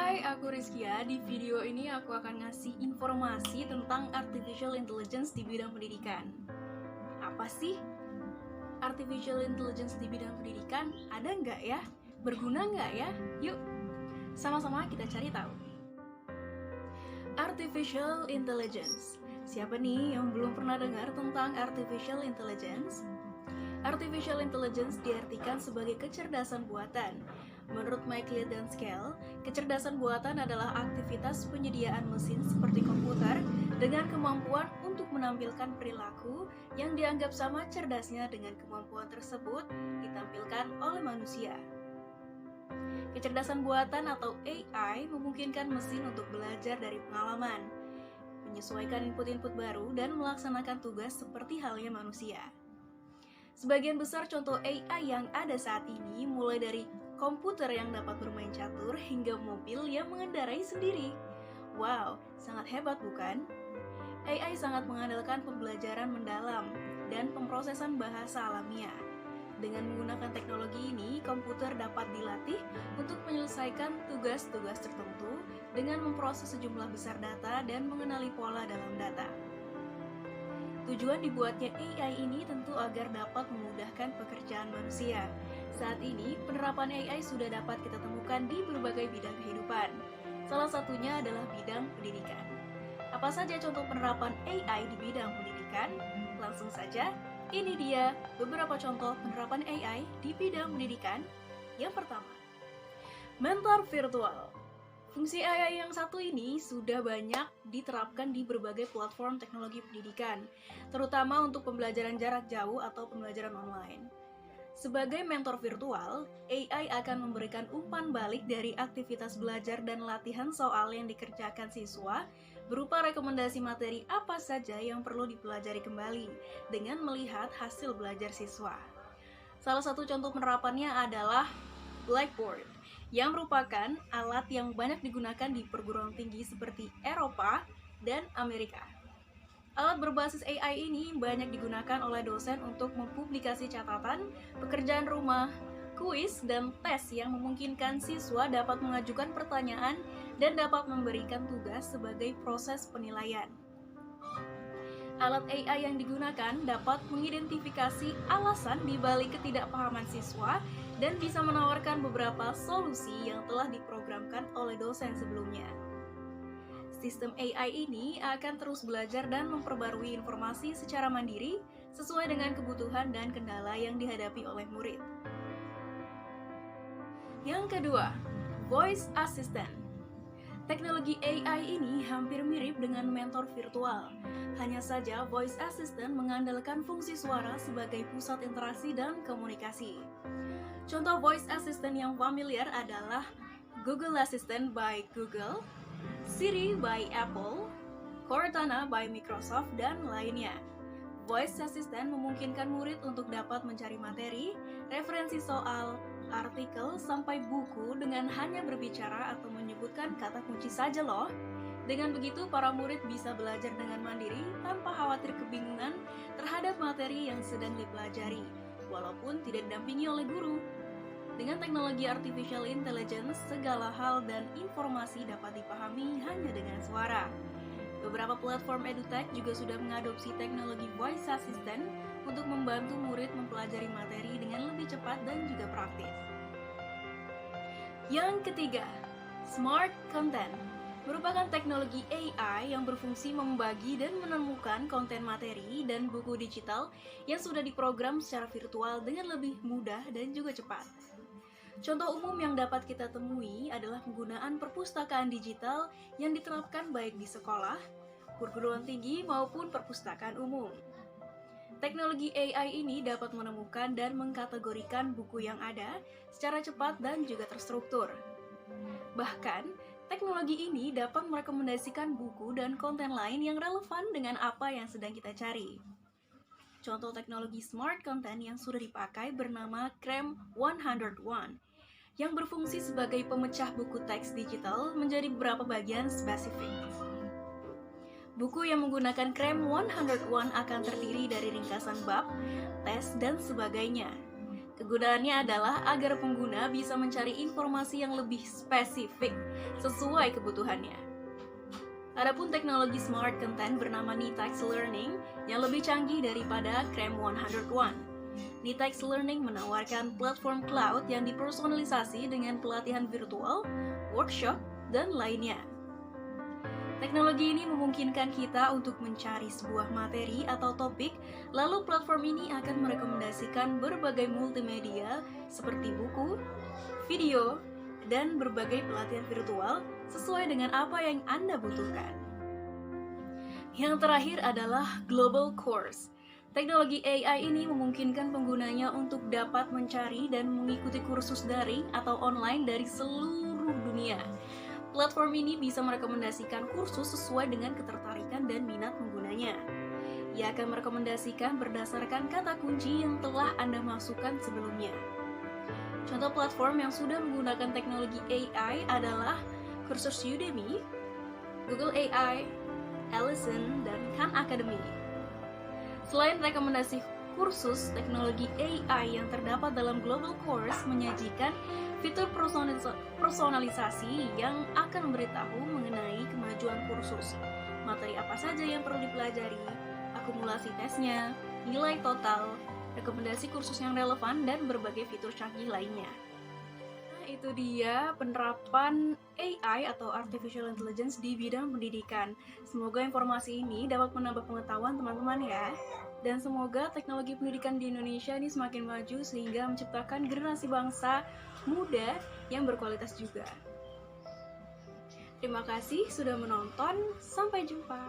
Hai, aku Rizkia. Di video ini aku akan ngasih informasi tentang Artificial Intelligence di bidang pendidikan. Apa sih Artificial Intelligence di bidang pendidikan? Ada nggak ya? Berguna nggak ya? Yuk, sama-sama kita cari tahu. Artificial Intelligence. Siapa nih yang belum pernah dengar tentang Artificial Intelligence? Artificial Intelligence diartikan sebagai kecerdasan buatan. Menurut Michael dan Scale, kecerdasan buatan adalah aktivitas penyediaan mesin seperti komputer dengan kemampuan untuk menampilkan perilaku yang dianggap sama cerdasnya dengan kemampuan tersebut ditampilkan oleh manusia. Kecerdasan buatan atau AI memungkinkan mesin untuk belajar dari pengalaman, menyesuaikan input-input baru, dan melaksanakan tugas seperti halnya manusia. Sebagian besar contoh AI yang ada saat ini mulai dari komputer yang dapat bermain catur hingga mobil yang mengendarai sendiri. Wow, sangat hebat bukan? AI sangat mengandalkan pembelajaran mendalam dan pemrosesan bahasa alamiah. Dengan menggunakan teknologi ini, komputer dapat dilatih untuk menyelesaikan tugas-tugas tertentu dengan memproses sejumlah besar data dan mengenali pola dalam data. Tujuan dibuatnya AI ini tentu agar dapat memudahkan pekerjaan manusia. Saat ini, penerapan AI sudah dapat kita temukan di berbagai bidang kehidupan. Salah satunya adalah bidang pendidikan. Apa saja contoh penerapan AI di bidang pendidikan? Langsung saja, ini dia beberapa contoh penerapan AI di bidang pendidikan. Yang pertama, mentor virtual. Fungsi AI yang satu ini sudah banyak diterapkan di berbagai platform teknologi pendidikan, terutama untuk pembelajaran jarak jauh atau pembelajaran online. Sebagai mentor virtual, AI akan memberikan umpan balik dari aktivitas belajar dan latihan soal yang dikerjakan siswa berupa rekomendasi materi apa saja yang perlu dipelajari kembali dengan melihat hasil belajar siswa. Salah satu contoh penerapannya adalah Blackboard, yang merupakan alat yang banyak digunakan di perguruan tinggi seperti Eropa dan Amerika. Alat berbasis AI ini banyak digunakan oleh dosen untuk mempublikasi catatan, pekerjaan rumah, kuis, dan tes yang memungkinkan siswa dapat mengajukan pertanyaan dan dapat memberikan tugas sebagai proses penilaian. Alat AI yang digunakan dapat mengidentifikasi alasan di balik ketidakpahaman siswa dan bisa menawarkan beberapa solusi yang telah diprogramkan oleh dosen sebelumnya. Sistem AI ini akan terus belajar dan memperbarui informasi secara mandiri sesuai dengan kebutuhan dan kendala yang dihadapi oleh murid. Yang kedua, voice assistant. Teknologi AI ini hampir mirip dengan mentor virtual. Hanya saja, voice assistant mengandalkan fungsi suara sebagai pusat interaksi dan komunikasi. Contoh voice assistant yang familiar adalah Google Assistant by Google, Siri by Apple, Cortana by Microsoft, dan lainnya. Voice assistant memungkinkan murid untuk dapat mencari materi, referensi soal, artikel, sampai buku dengan hanya berbicara atau menyebutkan kata kunci saja loh. Dengan begitu, para murid bisa belajar dengan mandiri tanpa khawatir kebingungan terhadap materi yang sedang dipelajari, walaupun tidak didampingi oleh guru. Dengan teknologi artificial intelligence, segala hal dan informasi dapat dipahami hanya dengan suara. Beberapa platform edutech juga sudah mengadopsi teknologi voice assistant untuk membantu murid mempelajari materi dengan lebih cepat dan juga praktis. Yang ketiga, smart content merupakan teknologi AI yang berfungsi membagi dan menemukan konten materi dan buku digital yang sudah diprogram secara virtual dengan lebih mudah dan juga cepat. Contoh umum yang dapat kita temui adalah penggunaan perpustakaan digital yang diterapkan baik di sekolah, perguruan tinggi, maupun perpustakaan umum. Teknologi AI ini dapat menemukan dan mengkategorikan buku yang ada secara cepat dan juga terstruktur. Bahkan, teknologi ini dapat merekomendasikan buku dan konten lain yang relevan dengan apa yang sedang kita cari. Contoh teknologi smart content yang sudah dipakai bernama Cram 101, yang berfungsi sebagai pemecah buku teks digital menjadi beberapa bagian spesifik. Buku yang menggunakan Cram 101 akan terdiri dari ringkasan bab, tes, dan sebagainya. Kegunaannya adalah agar pengguna bisa mencari informasi yang lebih spesifik sesuai kebutuhannya. Adapun teknologi smart content bernama Nitex Learning yang lebih canggih daripada Cram 101. Nitex Learning menawarkan platform cloud yang dipersonalisasi dengan pelatihan virtual, workshop, dan lainnya. Teknologi ini memungkinkan kita untuk mencari sebuah materi atau topik, lalu platform ini akan merekomendasikan berbagai multimedia seperti buku, video, dan berbagai pelatihan virtual sesuai dengan apa yang Anda butuhkan. Yang terakhir adalah Global Course. Teknologi AI ini memungkinkan penggunanya untuk dapat mencari dan mengikuti kursus daring atau online dari seluruh dunia. Platform ini bisa merekomendasikan kursus sesuai dengan ketertarikan dan minat penggunanya. Ia akan merekomendasikan berdasarkan kata kunci yang telah Anda masukkan sebelumnya. Contoh platform yang sudah menggunakan teknologi AI adalah kursus Udemy, Google AI, Allison, dan Khan Academy. Selain rekomendasi kursus, teknologi AI yang terdapat dalam Global Course menyajikan fitur personalisasi yang akan memberitahu mengenai kemajuan kursus, materi apa saja yang perlu dipelajari, akumulasi tesnya, nilai total, rekomendasi kursus yang relevan, dan berbagai fitur canggih lainnya. Nah, itu dia penerapan AI atau Artificial Intelligence di bidang pendidikan. Semoga informasi ini dapat menambah pengetahuan teman-teman ya. Dan semoga teknologi pendidikan di Indonesia ini semakin maju sehingga menciptakan generasi bangsa muda yang berkualitas juga. Terima kasih sudah menonton, sampai jumpa.